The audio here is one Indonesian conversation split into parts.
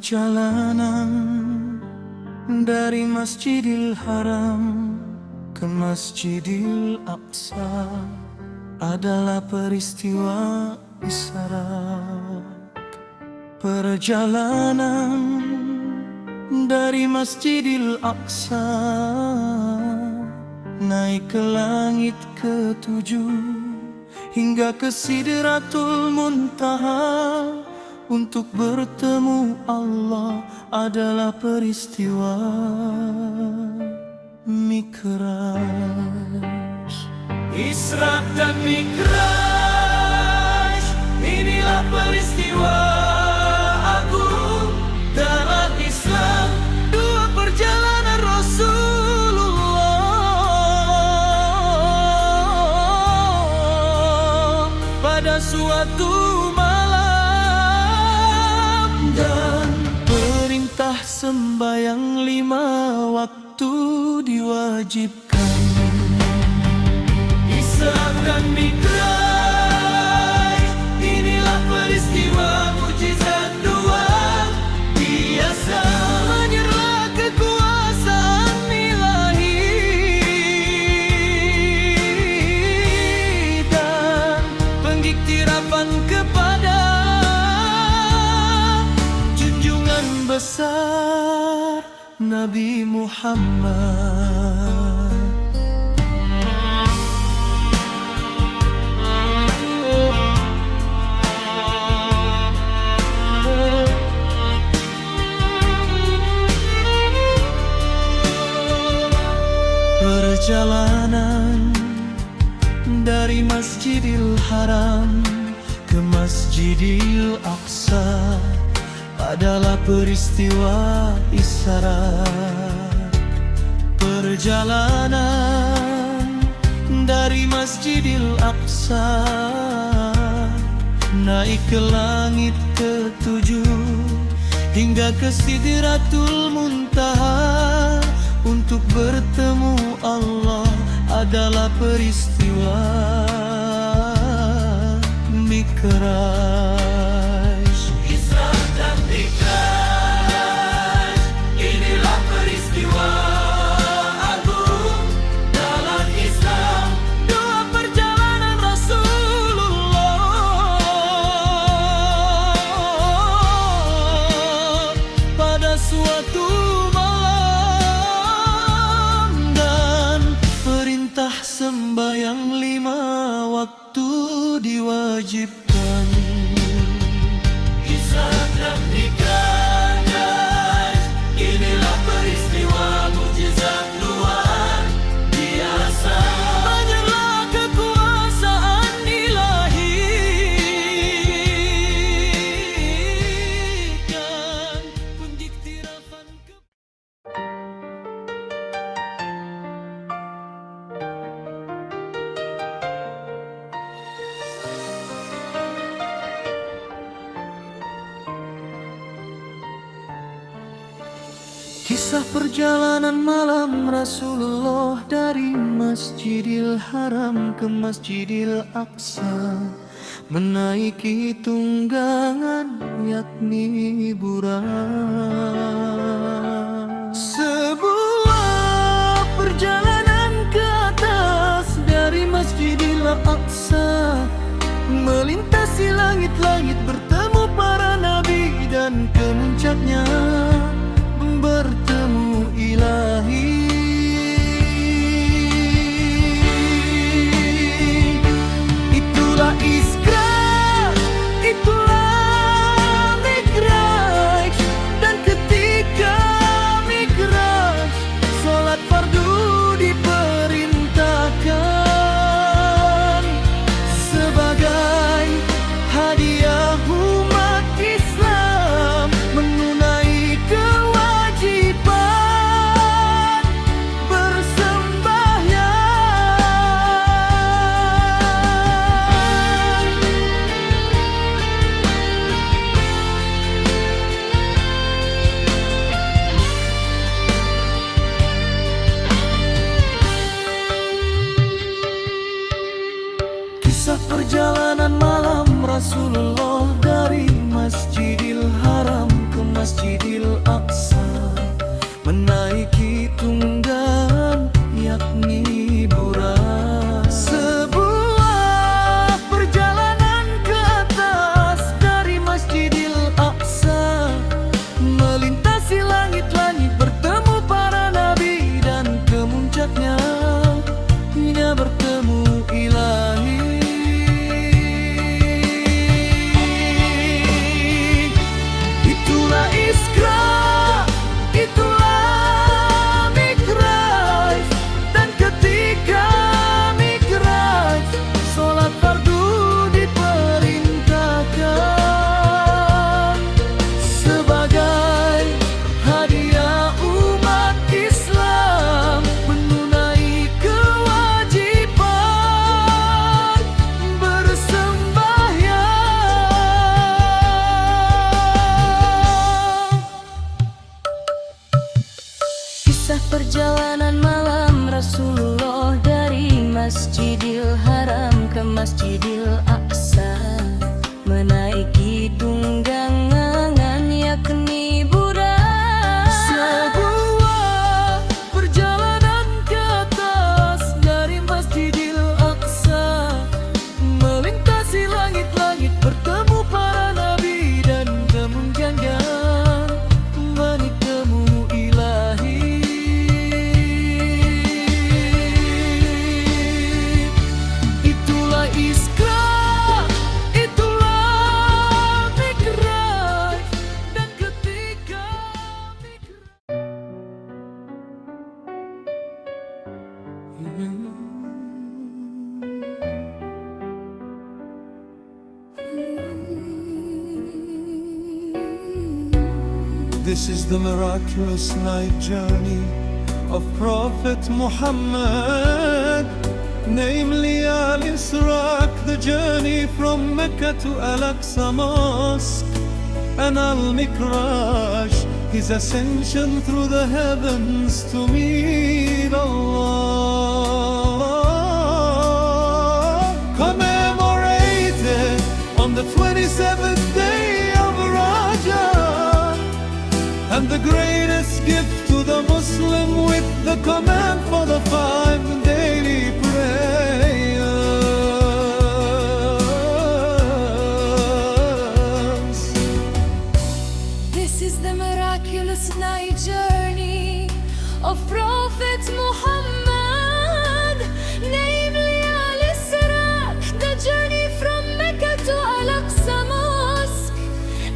Perjalanan dari Masjidil Haram ke Masjidil Aqsa adalah peristiwa isyarat. Perjalanan dari Masjidil Aqsa naik ke langit ketujuh hingga ke Sidratul Muntaha untuk bertemu Allah adalah peristiwa Mi'raj. Isra dan Mi'raj, inilah peristiwa agung dalam Islam. Dua perjalanan Rasulullah pada suatu dan perintah sembahyang 5 waktu diwajibkan. Isra dan Mi'raj, inilah peristiwa mukjizat luar biasa. Menyerah kekuasaan ilahi dan pengiktirafan kepada besar Nabi Muhammad. Perjalanan dari Masjidil Haram ke Masjidil Aqsa adalah peristiwa isyarat. Perjalanan dari Masjidil Aqsa naik ke langit ketujuh hingga ke Sidratul Muntaha untuk bertemu Allah adalah peristiwa Mi'raj. Suatu malam dan perintah sembahyang 5 waktu diwajibkan. Isra dan Mi'raj, inilah peristiwa mukjizat luar biasa. Menyerah kekuasaan ilahi dan pengiktirafan Kisah perjalanan malam Rasulullah dari Masjidil Haram ke Masjidil Aqsa, menaiki tunggangan yakni Burak. Sebuah perjalanan ke atas dari Masjidil Aqsa, melintasi langit-langit bertemu para nabi dan kemuncaknya bertemu ilahi. Itulah Isra, itulah Mi'raj. Dan ketika Mi'raj, sholat fardu diperintahkan sebagai hadiah umat Islam menunaikan wajib Perjalanan malam Rasulullah dari Masjidil Haram ke Masjidil Aqsa, menaiki tunggangan yakni Burak. Sebuah perjalanan ke atas dari Masjidil Aqsa, melintasi langit-langit, bertemu para nabi dan kemuliaan menitemu ilahi. Itulah Isra, itulah Mi'raj, dan ketika This is the miraculous night journey of Prophet Muhammad, namely Al-Isra, the journey from Mecca to Al-Aqsa Mosque, and Al-Mi'raj, his ascension through the heavens to meet Allah. Commemorated on the 27th day of Rajab, and the greatest gift to the Muslim with the command for the 5 daily prayers. This is the miraculous night journey of Prophet Muhammad, namely Al-Isra, the journey from Mecca to Al-Aqsa Mosque,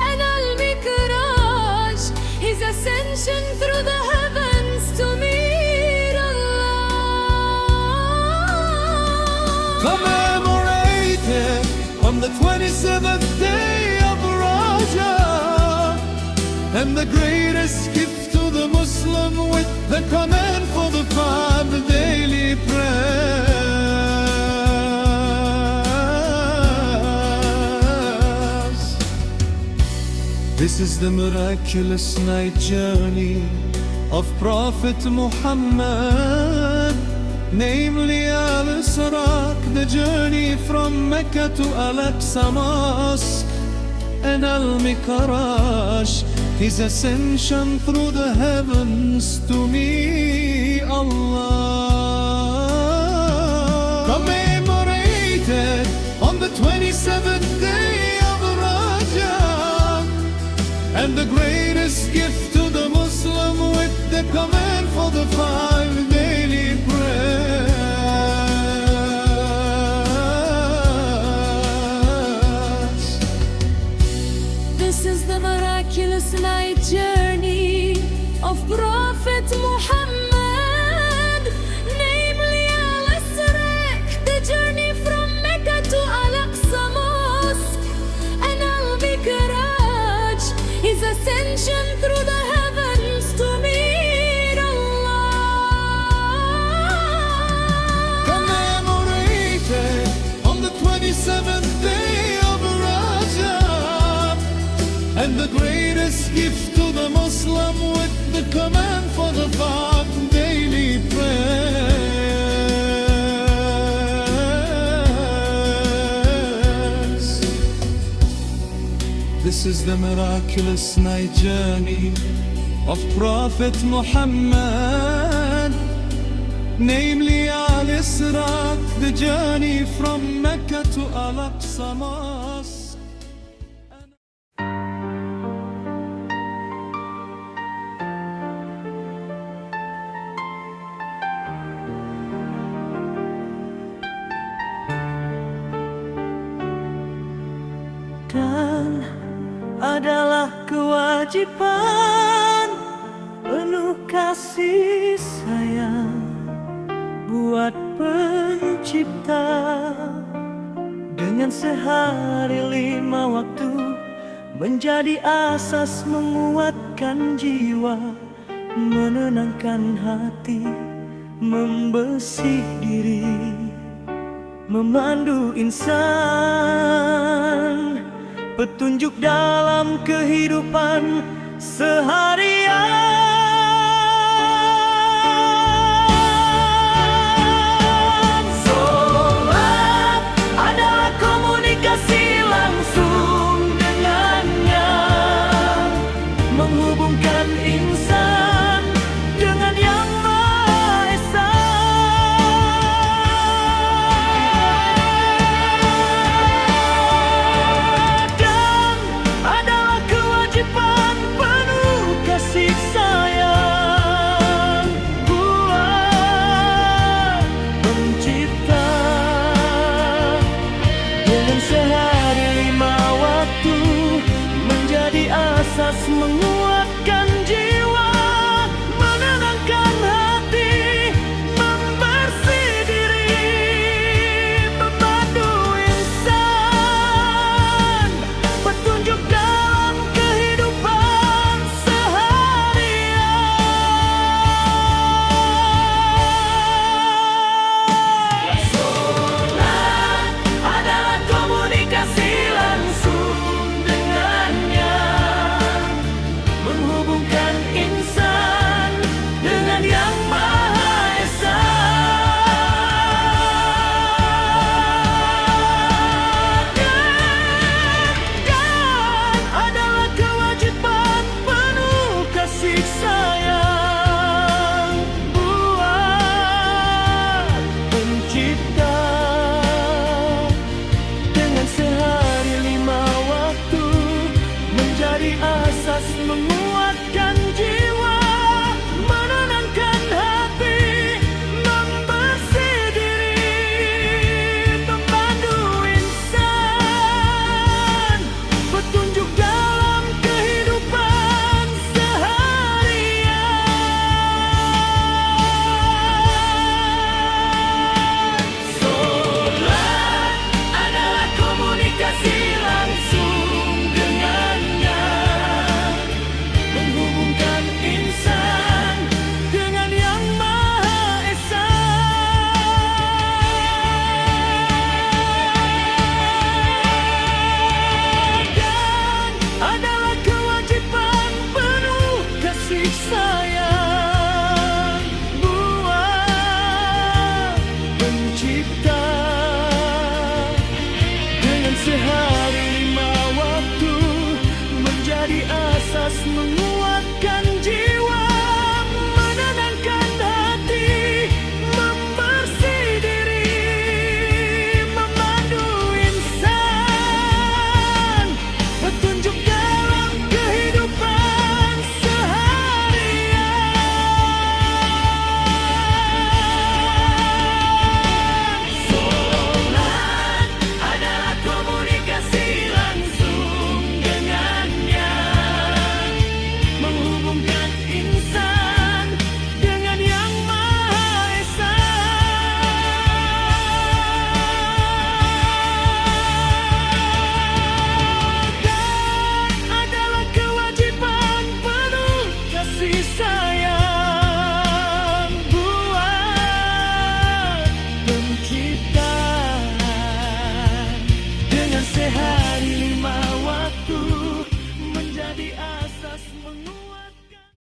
and Al-Mi'raj, his ascension through the heavens to meet Allah. Commemorated on the 27th day of Rajab, and the greatest gift to the Muslim with the command for the 5 daily prayers. This is the miraculous night journey of Prophet Muhammad, namely Al-Isra, the journey from Mecca to Al-Aqsa Mosque, and Al-Mi'raj, his ascension through the heavens to meet Allah. Commemorated on the 27th day of Rajab, and the greatest gift to the Muslim with the command for the 5 daily prayers. This is the miraculous night journey of Prophet Muhammad, namely Al-Isra, the journey from Mecca to Al-Aqsa Mosque, and Al-Mi'raj, his ascension through the heavens to meet Allah. Commemorated on the 27th day of Rajab, and the greatest gift to the Muslim with the command for the 5 daily prayers. This is the miraculous night journey of Prophet Muhammad, namely Al-Isra, the journey from Mecca to Al-Aqsa Mosque. Dan adalah kewajiban penuh kasih sayang buat pencipta, dengan sehari 5 waktu menjadi asas menguatkan jiwa, menenangkan hati, membesih diri, memandu insan, petunjuk dalam kehidupan seharian. menghubungkan insan dengan Yang Maha Esa. Dan adalah kewajiban penuh kasih sayang buat Pencipta. Dengan sehari 5 waktu menjadi asas menguatkan jiwa, menenangkan hati, membersih diri, memandu insan, petunjuk dalam kehidupan seharian. Solat adalah komunikasi langsung dengannya, menghubungkan insan dengan Yang Maha Esa. Dan adalah kewajiban penuh kasih sayang